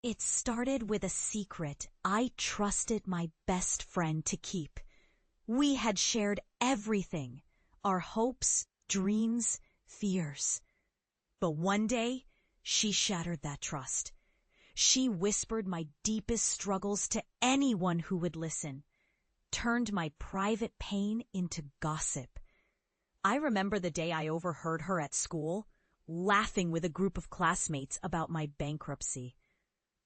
It started with a secret I trusted my best friend to keep. We had shared everything, our hopes, dreams, fears. But one day, she shattered that trust. She whispered my deepest struggles to anyone who would listen, turned my private pain into gossip. I remember the day I overheard her at school, laughing with a group of classmates about my bankruptcy.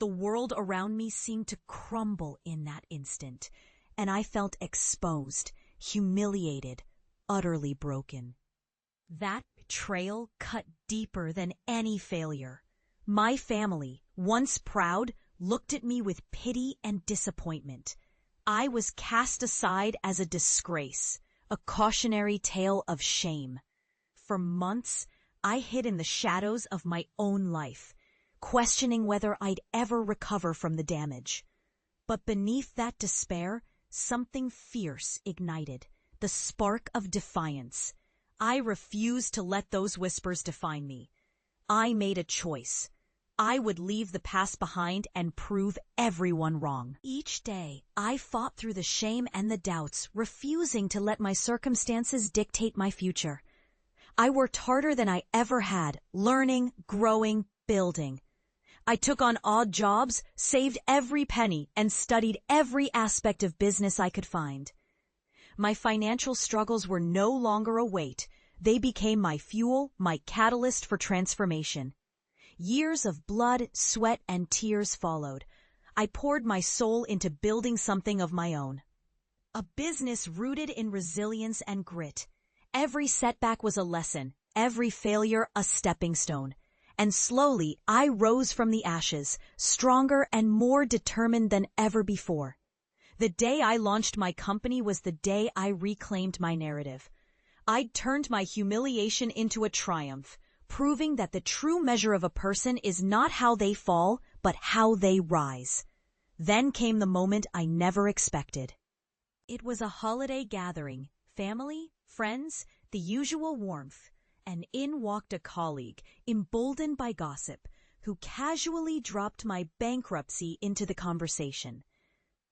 The world around me seemed to crumble in that instant, and I felt exposed, humiliated, utterly broken. That betrayal cut deeper than any failure. My family, once proud, looked at me with pity and disappointment. I was cast aside as a disgrace, a cautionary tale of shame. For months, I hid in the shadows of my own life, questioning whether I'd ever recover from the damage. But beneath that despair, something fierce ignited, the spark of defiance. I refused to let those whispers define me. I made a choice. I would leave the past behind and prove everyone wrong. Each day, I fought through the shame and the doubts, refusing to let my circumstances dictate my future. I worked harder than I ever had, learning, growing, building. I took on odd jobs, saved every penny, and studied every aspect of business I could find. My financial struggles were no longer a weight. They became my fuel, my catalyst for transformation. Years of blood, sweat, and tears followed. I poured my soul into building something of my own. A business rooted in resilience and grit. Every setback was a lesson, every failure a stepping stone. And slowly, I rose from the ashes, stronger and more determined than ever before. The day I launched my company was the day I reclaimed my narrative. I'd turned my humiliation into a triumph, proving that the true measure of a person is not how they fall, but how they rise. Then came the moment I never expected. It was a holiday gathering, family, friends, the usual warmth, and in walked a colleague, emboldened by gossip, who casually dropped my bankruptcy into the conversation.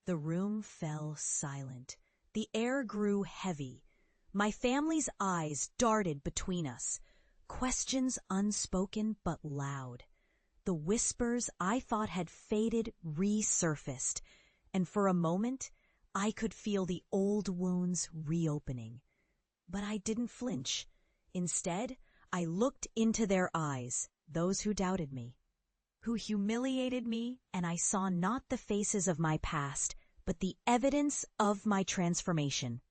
The room fell silent. The air grew heavy. My family's eyes darted between us. Questions unspoken but loud. The whispers I thought had faded resurfaced, and for a moment I could feel the old wounds reopening. But I didn't flinch. Instead, I looked into their eyes, those who doubted me, who humiliated me, and I saw not the faces of my past, but the evidence of my transformation.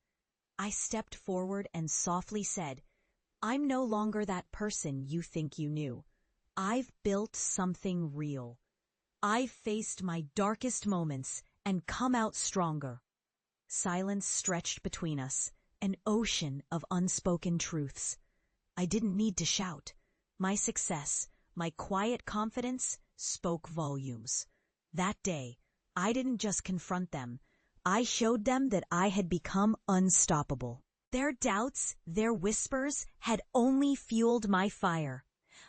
I stepped forward and softly said, "I'm no longer that person you think you knew. I've built something real. I've faced my darkest moments and come out stronger." Silence stretched between us, an ocean of unspoken truths. I didn't need to shout. My success, my quiet confidence, spoke volumes. That day, I didn't just confront them. I showed them that I had become unstoppable. Their doubts, their whispers, had only fueled my fire.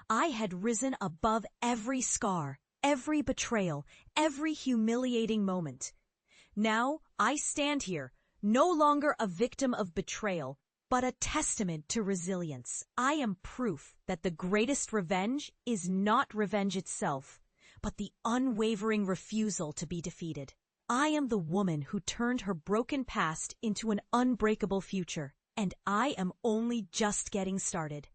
I had risen above every scar, every betrayal, every humiliating moment. Now I stand here, no longer a victim of betrayal, but a testament to resilience. I am proof that the greatest revenge is not revenge itself, but the unwavering refusal to be defeated. I am the woman who turned her broken past into an unbreakable future, and I am only just getting started.